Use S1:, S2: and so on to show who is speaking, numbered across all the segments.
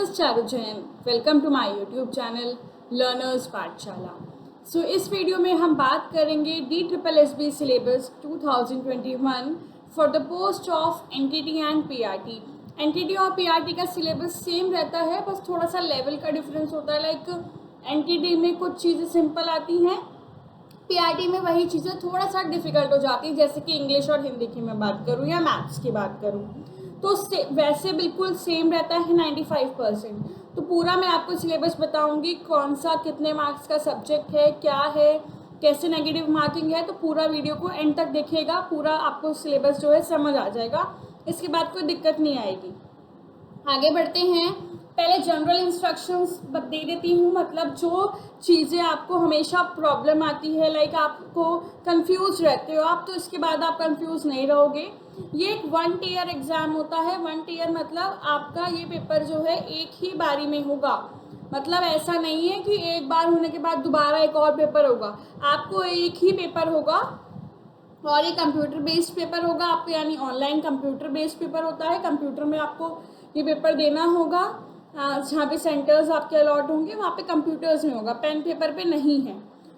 S1: is Charu Jain. Welcome to my YouTube channel Learners पाठशाला. So इस video में हम बात करेंगे DSSB syllabus 2021 for the post of NTT and PRT. NTT और PRT का सिलेबस सेम रहता है, बस थोड़ा सा लेवल का डिफरेंस होता है. लाइक NTT में कुछ चीज़ें सिंपल आती हैं, PRT में वही चीज़ें थोड़ा सा डिफ़िकल्ट हो जाती हैं, जैसे कि इंग्लिश और हिंदी की मैं बात करूँ या मैथ्स की बात करूँ तो वैसे बिल्कुल सेम रहता है 95%. तो पूरा मैं आपको सिलेबस बताऊंगी, कौन सा कितने मार्क्स का सब्जेक्ट है, क्या है, कैसे नेगेटिव मार्किंग है. तो पूरा वीडियो को एंड तक देखिएगा, पूरा आपको सिलेबस जो है समझ आ जाएगा. इसके बाद कोई दिक्कत नहीं आएगी. आगे बढ़ते हैं. पहले जनरल इंस्ट्रक्शंस दे देती हूँ, मतलब जो चीज़ें आपको हमेशा प्रॉब्लम आती है, लाइक आपको कंफ्यूज रहते हो आप, तो इसके बाद आप कंफ्यूज नहीं रहोगे. ये एक 1 ईयर एग्ज़ाम होता है. 1 ईयर मतलब आपका ये पेपर जो है एक ही बारी में होगा. मतलब ऐसा नहीं है कि एक बार होने के बाद दोबारा एक और पेपर होगा. आपको एक ही पेपर होगा और ये कंप्यूटर बेस्ड पेपर होगा आपको, यानी ऑनलाइन कंप्यूटर बेस्ड पेपर होता है. कंप्यूटर में आपको ये पेपर देना होगा. जहाँ पे सेंटर्स आपके अलॉट होंगे वहाँ पे कंप्यूटर्स में होगा, पेन पेपर पे नहीं है.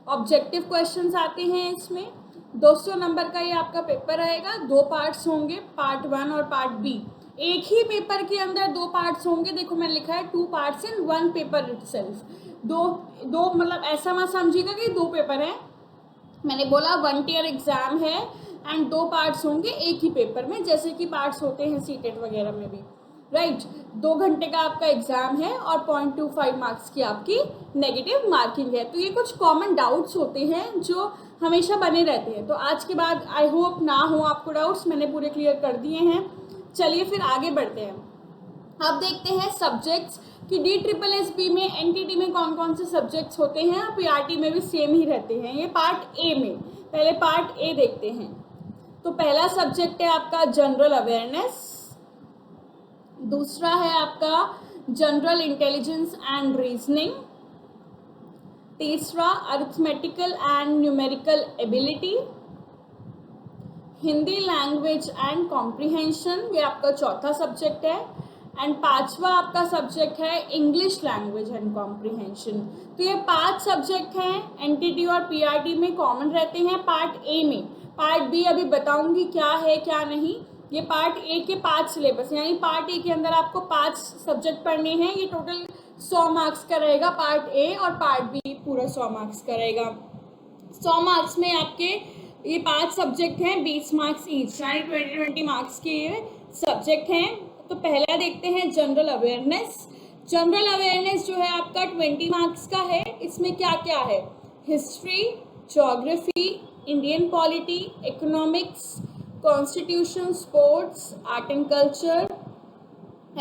S1: ऑब्जेक्टिव क्वेश्चंस आते हैं इसमें. 200 नंबर का ये आपका पेपर रहेगा. 2 पार्ट्स होंगे, पार्ट 1 और पार्ट बी. एक ही पेपर के अंदर 2 पार्ट्स होंगे. देखो मैं लिखा है 2 पार्ट्स इन 1 पेपर इटसेल्फ. दो मतलब ऐसा मत समझिएगा कि 2 पेपर हैं. मैंने बोला 1 ईयर एग्ज़ाम है एंड 2 पार्ट्स होंगे एक ही पेपर में, जैसे कि पार्ट्स होते हैं सीटेट वगैरह में भी. राइट 2 घंटे का आपका एग्ज़ाम है और 0.25 मार्क्स की आपकी नेगेटिव मार्किंग है. तो ये कुछ कॉमन डाउट्स होते हैं जो हमेशा बने रहते हैं. तो आज के बाद आई होप ना हो आपको डाउट्स, मैंने पूरे क्लियर कर दिए हैं. चलिए फिर आगे बढ़ते हैं. अब देखते हैं सब्जेक्ट्स कि DSSB में NTT में कौन कौन से सब्जेक्ट्स होते हैं और PRT में भी सेम ही रहते हैं. ये पार्ट ए में, पहले पार्ट ए देखते हैं. तो पहला सब्जेक्ट है आपका जनरल अवेयरनेस. दूसरा है आपका जनरल इंटेलिजेंस एंड रीजनिंग. तीसरा arithmetical and numerical ability. Hindi language and comprehension, ये आपका चौथा सब्जेक्ट है. एंड 5वां आपका सब्जेक्ट है इंग्लिश लैंग्वेज एंड कॉम्प्रिहेंशन. तो ये 5 सब्जेक्ट हैं NTT और PRT में कॉमन रहते हैं पार्ट ए में. पार्ट बी अभी बताऊंगी क्या है क्या नहीं. ये पार्ट ए के 5 सिलेबस, यानी पार्ट ए के अंदर आपको 5 सब्जेक्ट पढ़ने हैं. ये टोटल 100 मार्क्स का रहेगा पार्ट ए, और पार्ट बी पूरा 100 मार्क्स का रहेगा. 100 मार्क्स में आपके ये 5 सब्जेक्ट हैं, 20 मार्क्स ईच, यानी 20 मार्क्स के ये सब्जेक्ट हैं. तो पहला देखते हैं जनरल अवेयरनेस. जनरल अवेयरनेस जो है आपका 20 मार्क्स का है. इसमें क्या क्या है? History, geography, Indian polity, economics, constitution, sports, art and culture,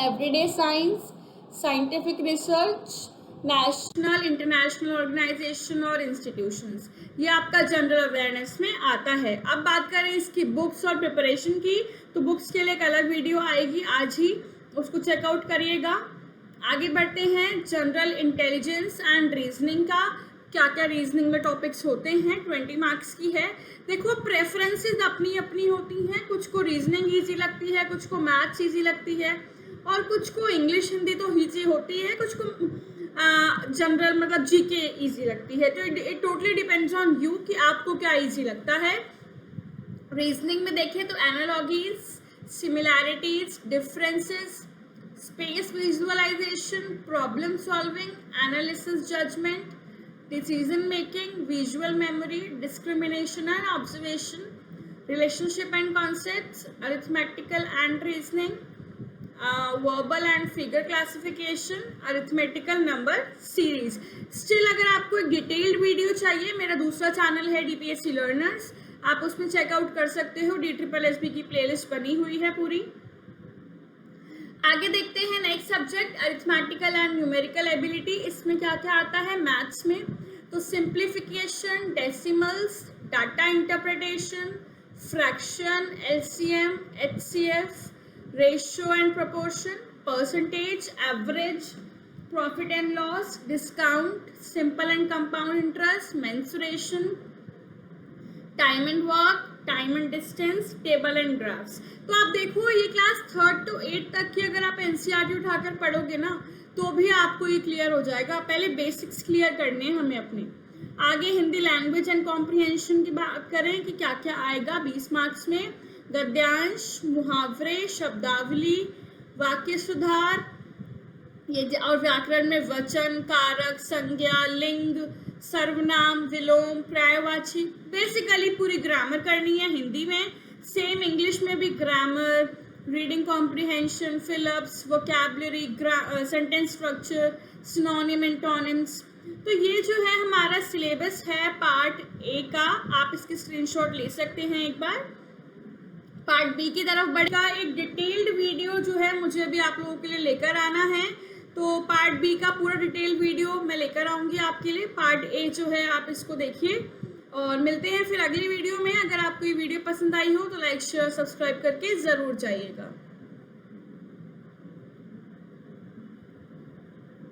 S1: everyday science, scientific research, national international organisation और इंस्टीट्यूशंस. ये आपका जनरल अवेयरनेस में आता है. अब बात करें इसकी बुक्स और प्रिपरेशन की, तो बुक्स के लिए एक अलग वीडियो आएगी, आज ही उसको चेकआउट करिएगा. आगे बढ़ते हैं. जनरल इंटेलिजेंस एंड रीजनिंग का क्या क्या रीजनिंग में टॉपिक्स होते हैं, 20 मार्क्स की है. देखो प्रेफरेंसेस अपनी अपनी होती हैं. कुछ को रीजनिंग ईजी लगती है, कुछ को मैथ्स ईजी लगती है, और कुछ को इंग्लिश हिंदी तो ईजी होती है, कुछ को जनरल मतलब जीके इजी लगती है. तो it totally depends on you कि आपको क्या इजी लगता है. रीजनिंग में देखें तो analogies, similarities, differences, space visualisation, problem solving, analysis, judgement, decision making, visual memory, discrimination and observation, relationship and concepts, arithmetical and reasoning, verbal and figure classification, arithmetical number series. Still अगर आपको एक detailed video चाहिए, मेरा दूसरा channel है DPSC learners, आप उसमें checkout कर सकते हो. DSSB की प्लेलिस्ट बनी हुई है पूरी. आगे देखते हैं next subject arithmetical and numerical ability. इसमें क्या क्या आता है मैथ्स में? तो simplification, decimals, data interpretation, fraction, LCM, HCF, ratio and proportion, percentage, average, profit and loss, discount, simple and compound interest, mensuration, time and work, time and distance, table and graphs. तो आप देखो ये class 3rd to 8th तक की अगर आप NCERT उठाकर पढ़ोगे ना, तो भी आपको ये क्लियर हो जाएगा। पहले बेसिक्स क्लियर करने हैं हमें अपने। आगे हिंदी लैंग्वेज एंड कॉम्प्रिहेंशन की बात करें कि क्या क्या आएगा 20 मार्क्स में। गद्यांश, मुहावरे, शब्दावली, वाक्य सुधार, ये और व्याकरण में वचन, कारक, संज्ञा, लिंग, सर्वनाम, विलोम, पर्यायवाची, बेसिकली पूरी ग्रामर करनी है हिंदी में। सेम इंग्लिश में भी grammar, reading comprehension, fill-ups, vocabulary, sentence structure, synonym, antonyms. तो ये जो है हमारा सिलेबस है पार्ट ए का। आप इसके स्क्रीनशॉट ले सकते हैं एक बार। पार्ट बी की तरफ बढ़ेगा। एक डिटेल्ड वीडियो जो है मुझे अभी आप लोगों के लिए लेकर आना है, तो पार्ट बी का पूरा डिटेल वीडियो मैं लेकर आऊँगी आपके लिए। पार्ट ए जो है आप इसको देखिए और मिलते हैं फिर अगली वीडियो में। अगर आपको ये वीडियो पसंद आई हो तो लाइक शेयर सब्सक्राइब करके ज़रूर जाइएगा।